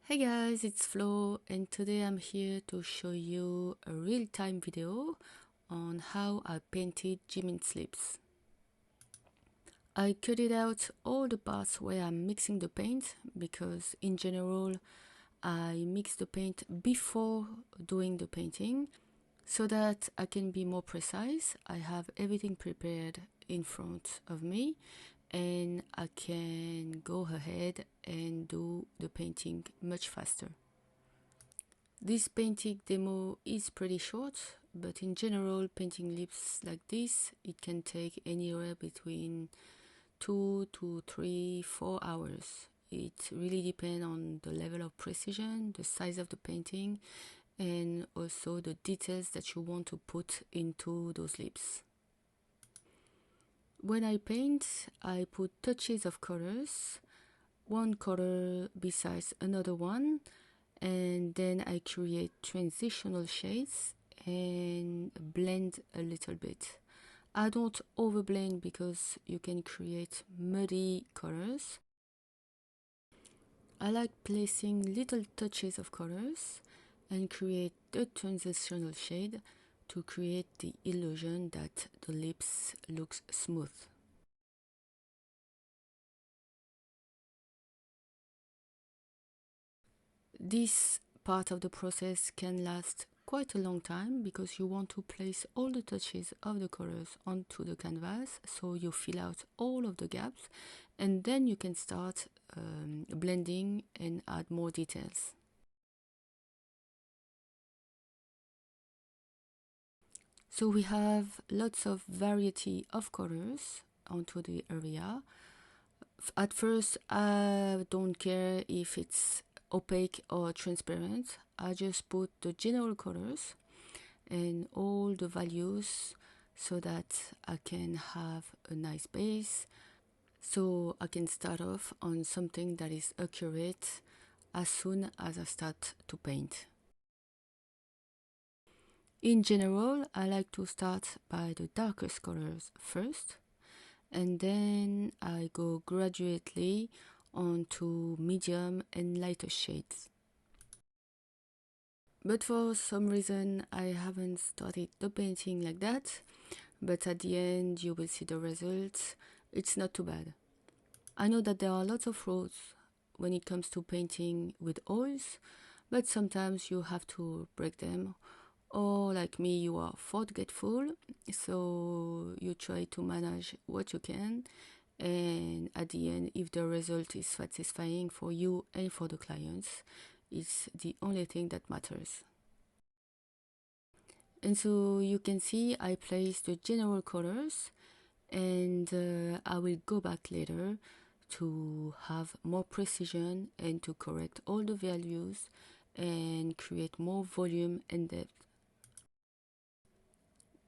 Hey guys, it's Flo and today I'm here to show you a real-time video on how I painted Jimin's lips. I cut it out all the parts where I'm mixing the paint because in general I mix the paint before doing the painting so that I can be more precise. I have everything prepared in front of me and I can go ahead and do the painting much faster. This painting demo is pretty short, but in general painting lips like this, it can take anywhere between 2 to 3, 4 hours. It really depends on the level of precision, the size of the painting, and also the details that you want to put into those lips. When I paint, I put touches of colors, one color besides another one, and then I create transitional shades and blend a little bit. I don't overblend because you can create muddy colors. I like placing little touches of colors and create the transitional shade to create the illusion that the lips looks smooth. This part of the process can last quite a long time because you want to place all the touches of the colors onto the canvas so you fill out all of the gaps and then you can start blending and add more details. So we have lots of variety of colors onto the area. At first I don't care if it's opaque or transparent. I just put the general colors and all the values so that I can have a nice base, so I can start off on something that is accurate as soon as I start to paint. In general, I like to start by the darkest colors first, and then I go gradually onto medium and lighter shades. But for some reason I haven't started the painting like that, but at the end you will see the results. It's not too bad. I know that there are lots of rules when it comes to painting with oils, but sometimes you have to break them, or like me, you are forgetful, so you try to manage what you can, and at the end, if the result is satisfying for you and for the clients, it's the only thing that matters. And so you can see I place the general colors, and I will go back later to have more precision and to correct all the values and create more volume and depth.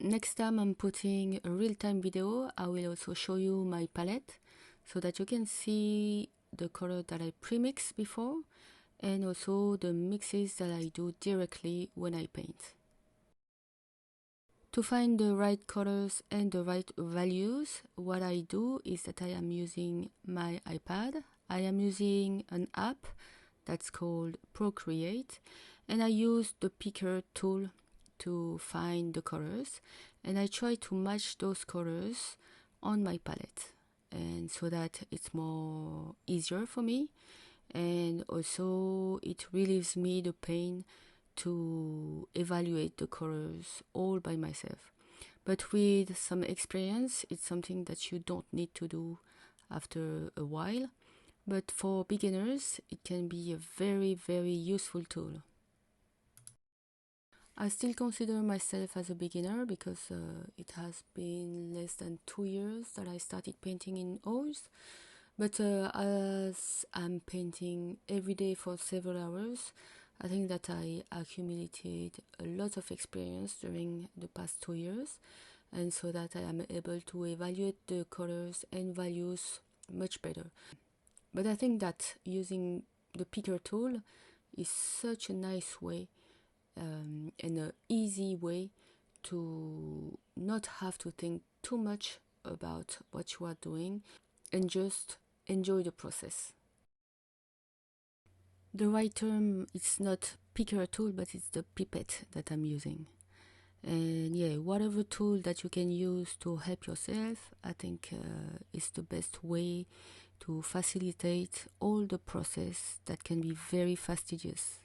Next time I'm putting a real-time video, I will also show you my palette so that you can see the color that I pre-mix before and also the mixes that I do directly when I paint. To find the right colors and the right values, what I do is that I am using my iPad. I am using an app that's called Procreate, and I use the picker tool to find the colors, and I try to match those colors on my palette, and so that it's more easier for me, and also it relieves me the pain to evaluate the colors all by myself. But with some experience, it's something that you don't need to do after a while, but for beginners it can be a very useful tool. I still consider myself as a beginner because it has been less than 2 years that I started painting in oils, but as I'm painting every day for several hours, I think that I accumulated a lot of experience during the past 2 years, and so that I am able to evaluate the colors and values much better. But I think that using the picker tool is such a nice way and an easy way to not have to think too much about what you are doing and just enjoy the process. The right term is not picker tool, but it's the pipette that I'm using. And yeah, whatever tool that you can use to help yourself, I think is the best way to facilitate all the process that can be very fastidious.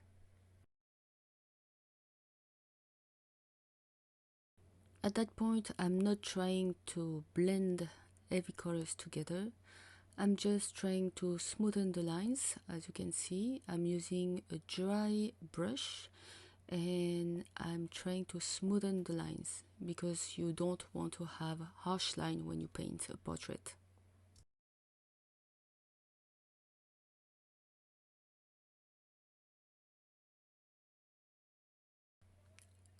At that point, I'm not trying to blend heavy colors together. I'm just trying to smoothen the lines. As you can see, I'm using a dry brush and I'm trying to smoothen the lines because you don't want to have a harsh line when you paint a portrait.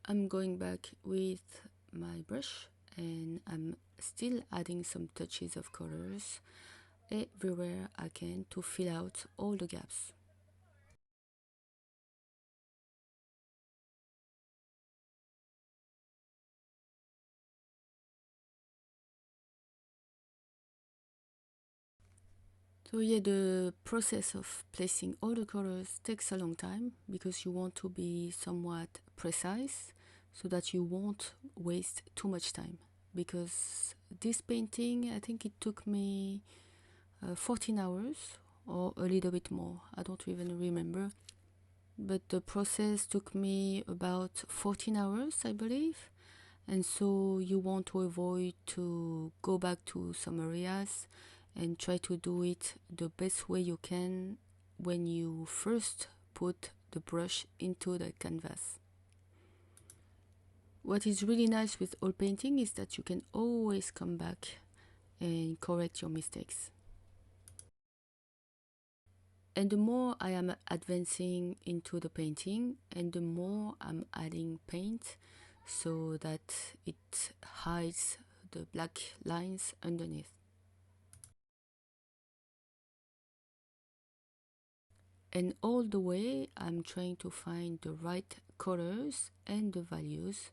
I'm going back with my brush and I'm still adding some touches of colors everywhere I can to fill out all the gaps. So yeah, the process of placing all the colors takes a long time because you want to be somewhat precise so that you won't waste too much time. Because this painting, I think it took me 14 hours or a little bit more. I don't even remember. But the process took me about 14 hours, I believe. And so you want to avoid to go back to some areas and try to do it the best way you can when you first put the brush into the canvas. What is really nice with oil painting is that you can always come back and correct your mistakes. And the more I am advancing into the painting and the more I'm adding paint so that it hides the black lines underneath. And all the way I'm trying to find the right colors and the values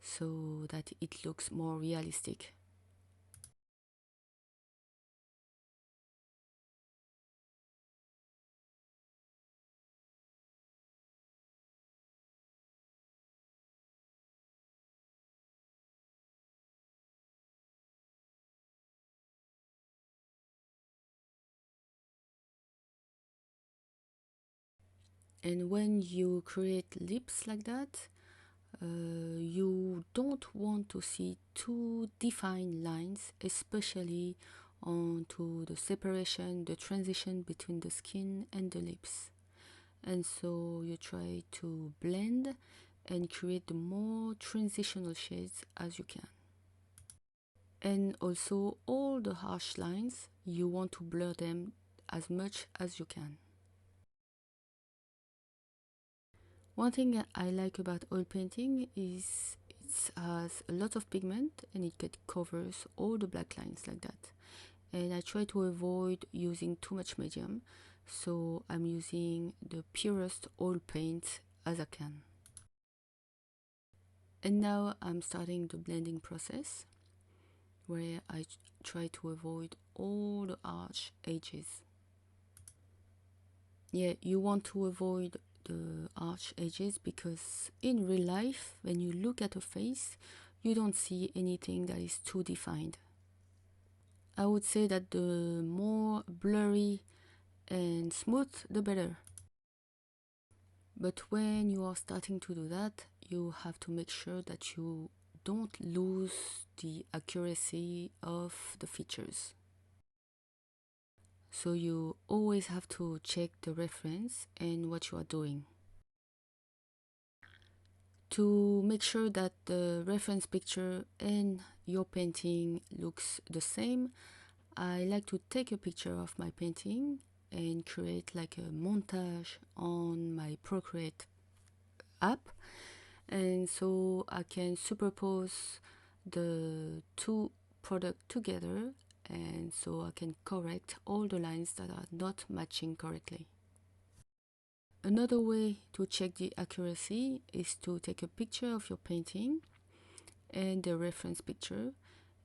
so that it looks more realistic. And when you create lips like that, you don't want to see too defined lines, especially onto the separation, the transition between the skin and the lips. And so you try to blend and create the more transitional shades as you can. And also all the harsh lines, you want to blur them as much as you can. One thing I like about oil painting is it has a lot of pigment and it covers all the black lines like that. And I try to avoid using too much medium, so I'm using the purest oil paint as I can. And now I'm starting the blending process where I try to avoid all the harsh edges. Yeah, you want to avoid the arch edges because in real life, when you look at a face, you don't see anything that is too defined. I would say that the more blurry and smooth, the better. But when you are starting to do that, you have to make sure that you don't lose the accuracy of the features. So you always have to check the reference and what you are doing. To make sure that the reference picture and your painting looks the same, I like to take a picture of my painting and create like a montage on my Procreate app, and so I can superpose the two products together, and so I can correct all the lines that are not matching correctly. Another way to check the accuracy is to take a picture of your painting and the reference picture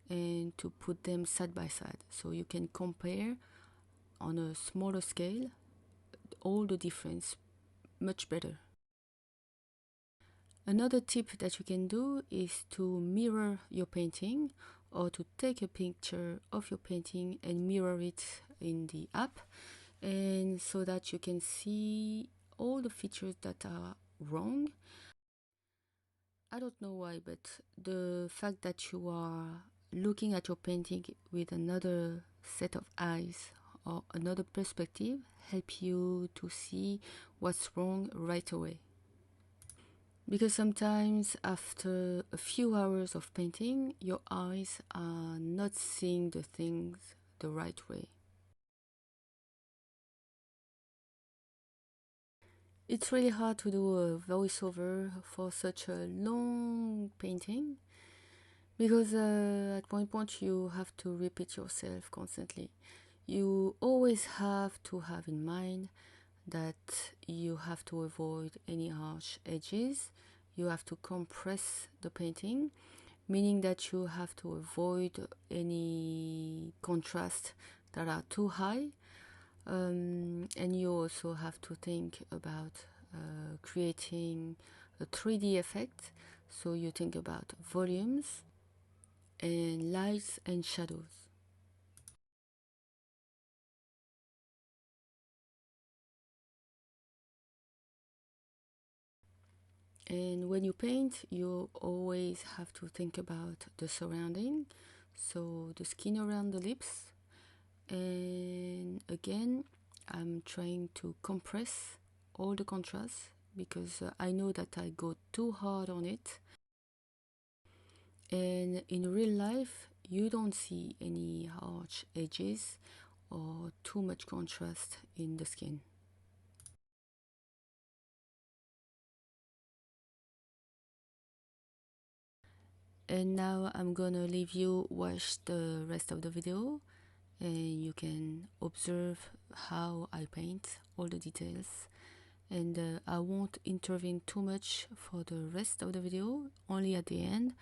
and to put them side by side so you can compare on a smaller scale all the difference much better. Another tip that you can do is to mirror your painting, or to take a picture of your painting and mirror it in the app, and so that you can see all the features that are wrong. I don't know why, but the fact that you are looking at your painting with another set of eyes or another perspective help you to see what's wrong right away. Because sometimes after a few hours of painting, your eyes are not seeing the things the right way. It's really hard to do a voiceover for such a long painting, because at one point you have to repeat yourself constantly. You always have to have in mind that you have to avoid any harsh edges. You have to compress the painting, meaning that you have to avoid any contrast that are too high. And you also have to think about creating a 3D effect. So you think about volumes and lights and shadows. And when you paint, you always have to think about the surrounding, so the skin around the lips. And again, I'm trying to compress all the contrast, because I know that I go too hard on it. And in real life, you don't see any harsh edges or too much contrast in the skin. And now I'm gonna leave you watch the rest of the video, and you can observe how I paint all the details. And I won't intervene too much for the rest of the video, only at the end.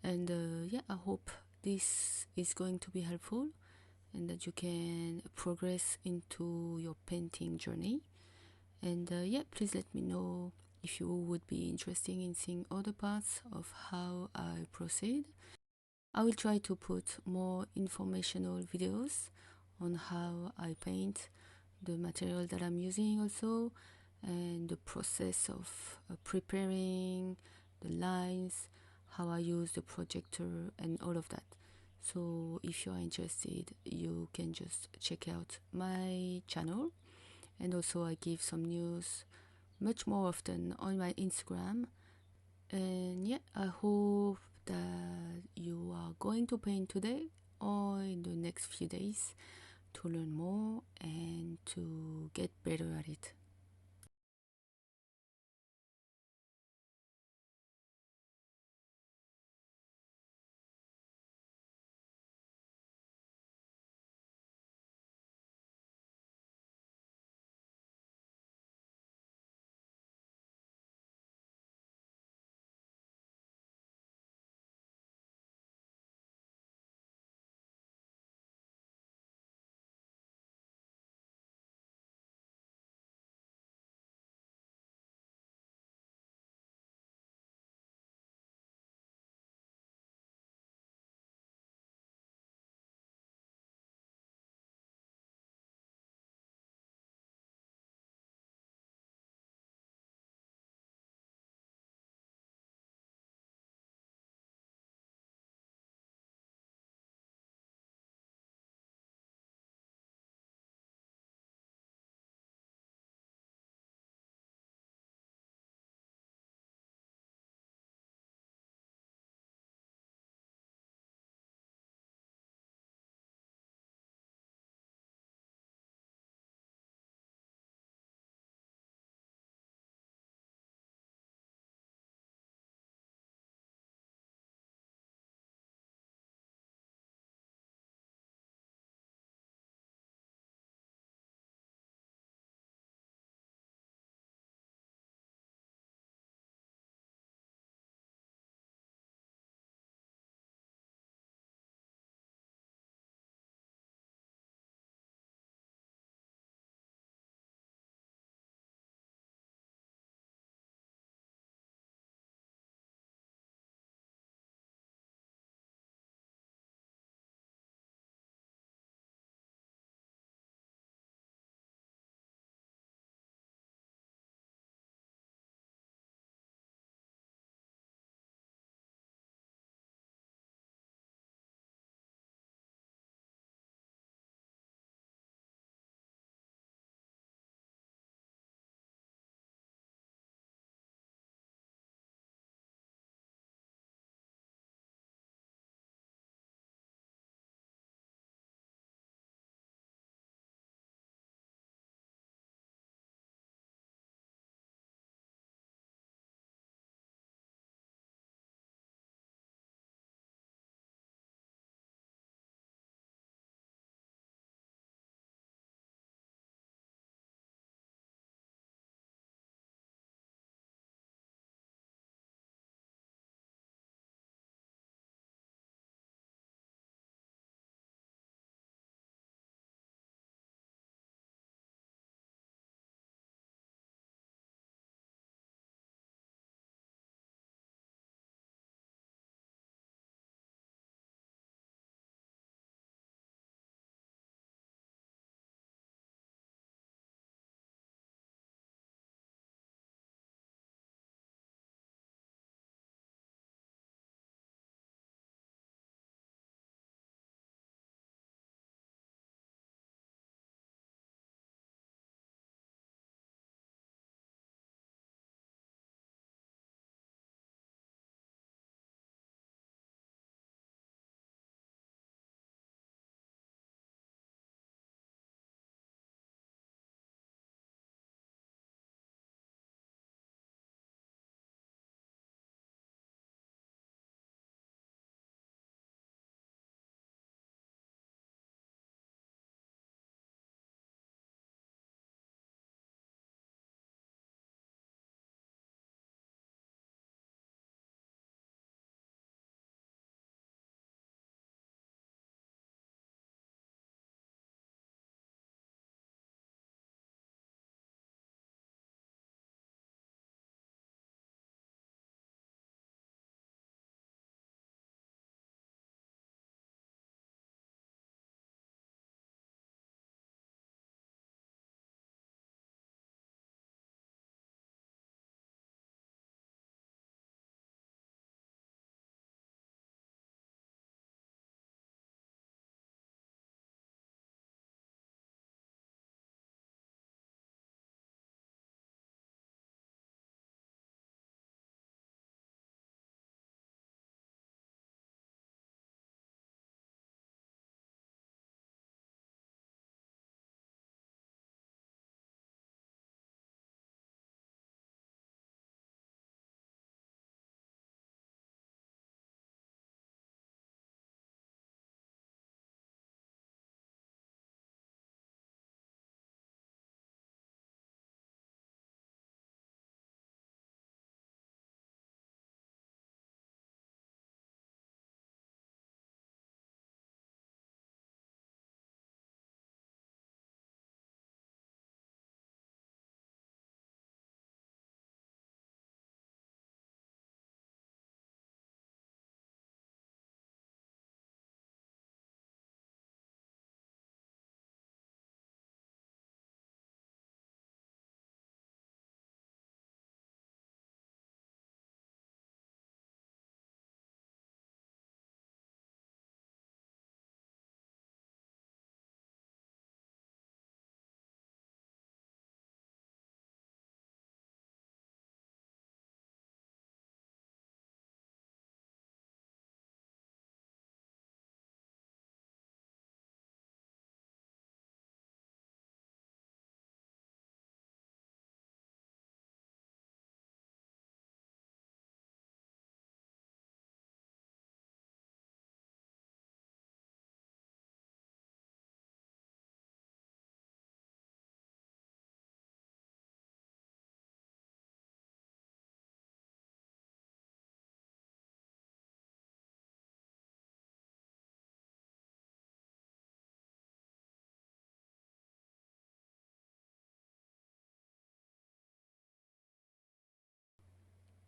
And yeah, I hope this is going to be helpful, and that you can progress into your painting journey. And yeah, please let me know if you would be interested in seeing other parts of how I proceed. I will try to put more informational videos on how I paint, the material that I'm using also, and the process of preparing the lines, how I use the projector and all of that. So if you are interested, you can just check out my channel. And also I give some news much more often on my Instagram. And yeah, I hope that you are going to paint today or in the next few days to learn more and to get better at it.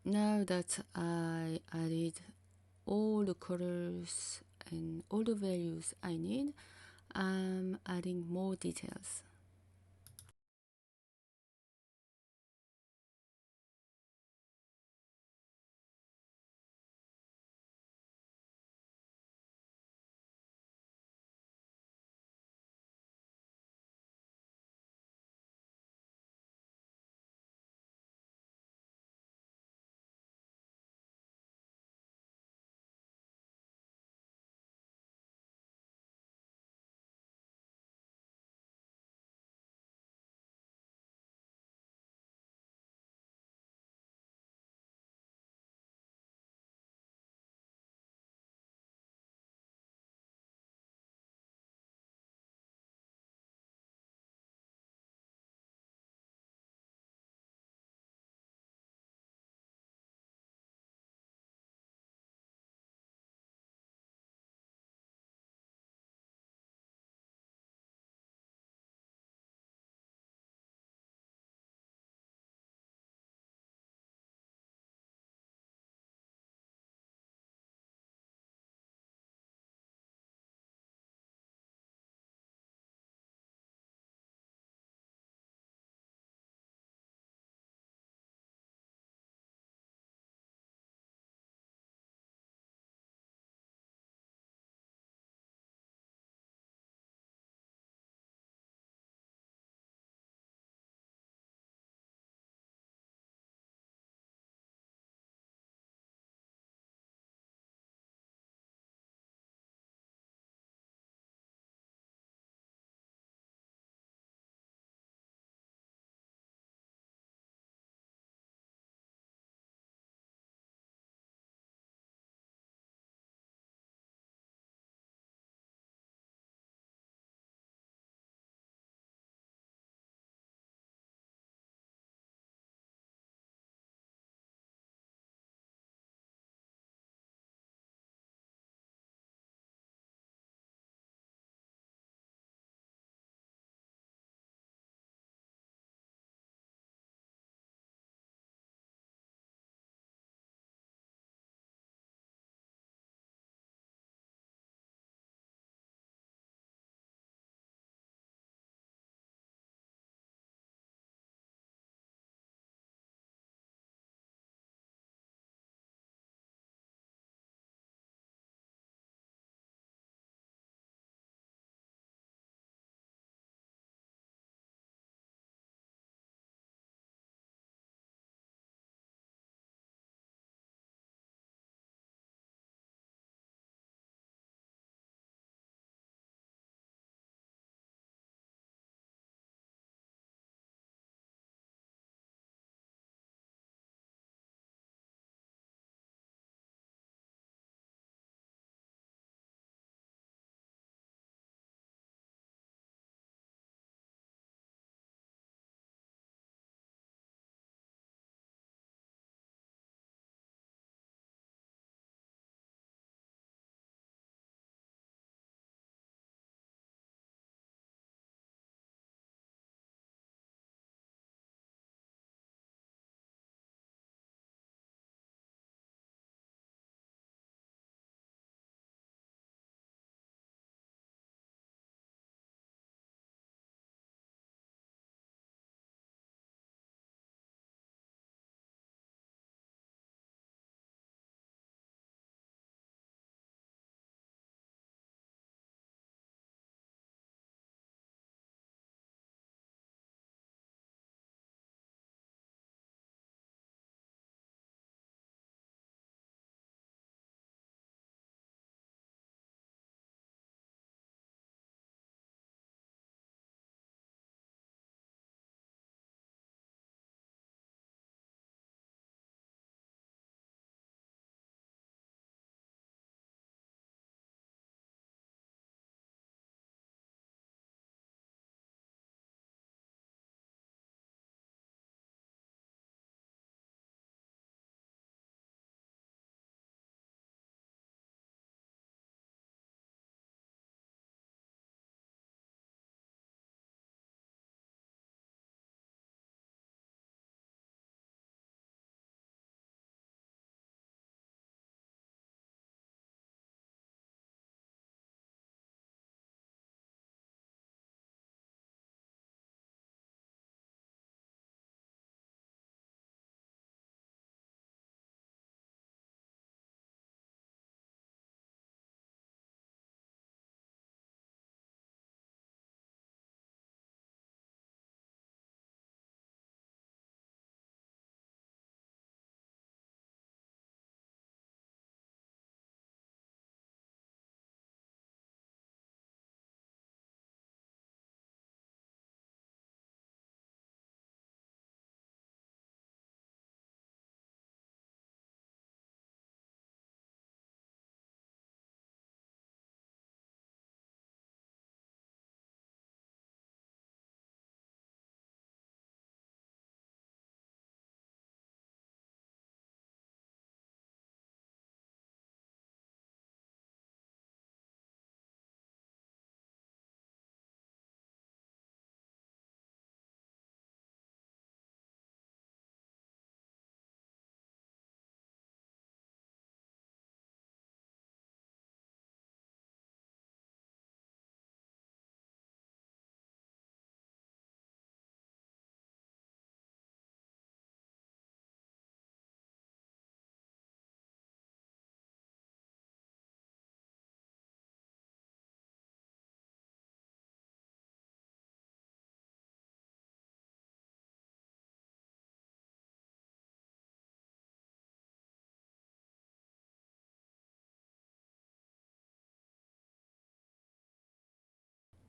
Now that I added all the colors and all the values I need, I'm adding more details.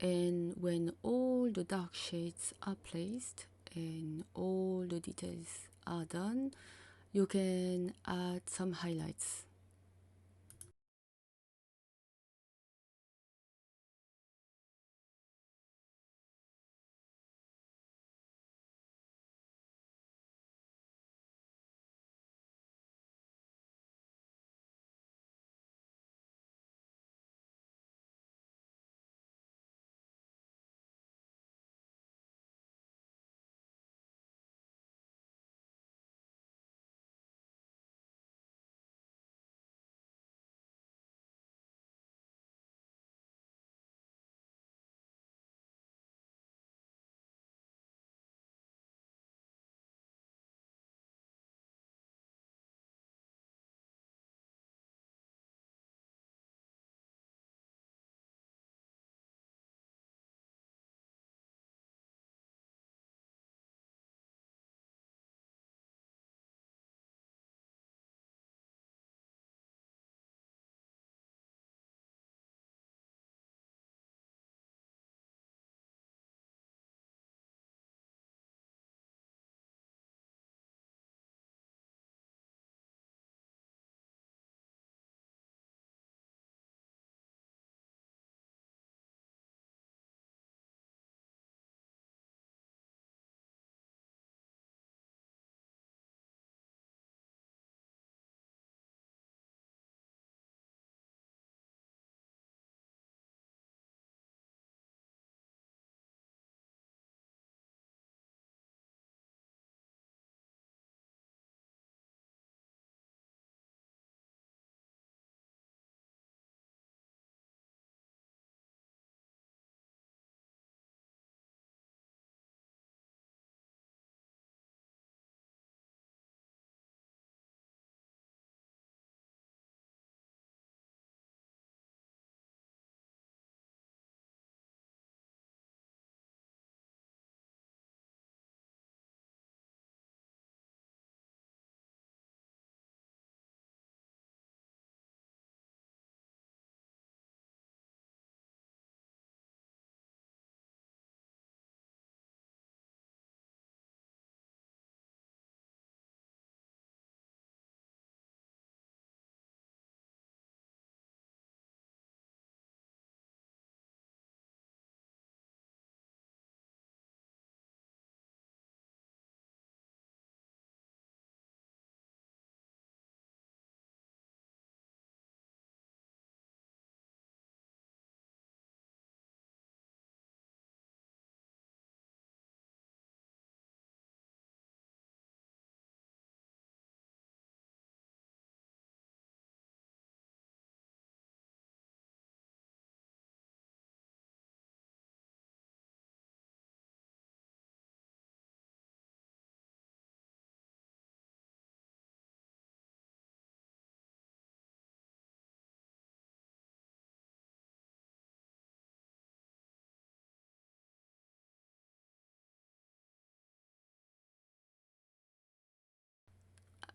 And when all the dark shades are placed and all the details are done, you can add some highlights.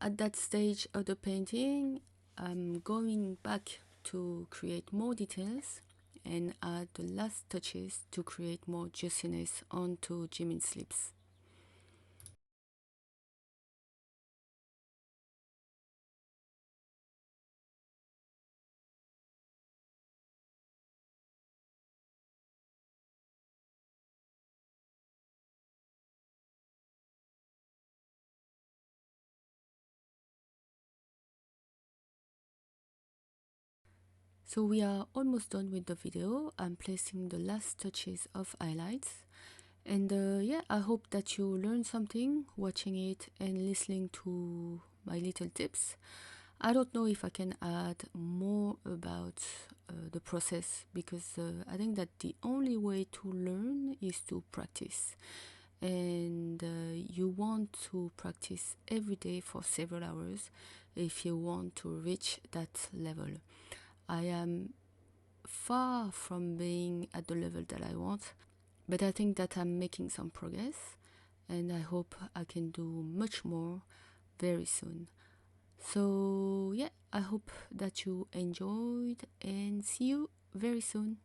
At that stage of the painting, I'm going back to create more details and add the last touches to create more juiciness onto Jimin's lips. So we are almost done with the video. I'm placing the last touches of highlights. And yeah, I hope that you learned something watching it and listening to my little tips. I don't know if I can add more about the process because I think that the only way to learn is to practice. And you want to practice every day for several hours if you want to reach that level. I am far from being at the level that I want, but I think that I'm making some progress and I hope I can do much more very soon. So yeah, I hope that you enjoyed and see you very soon.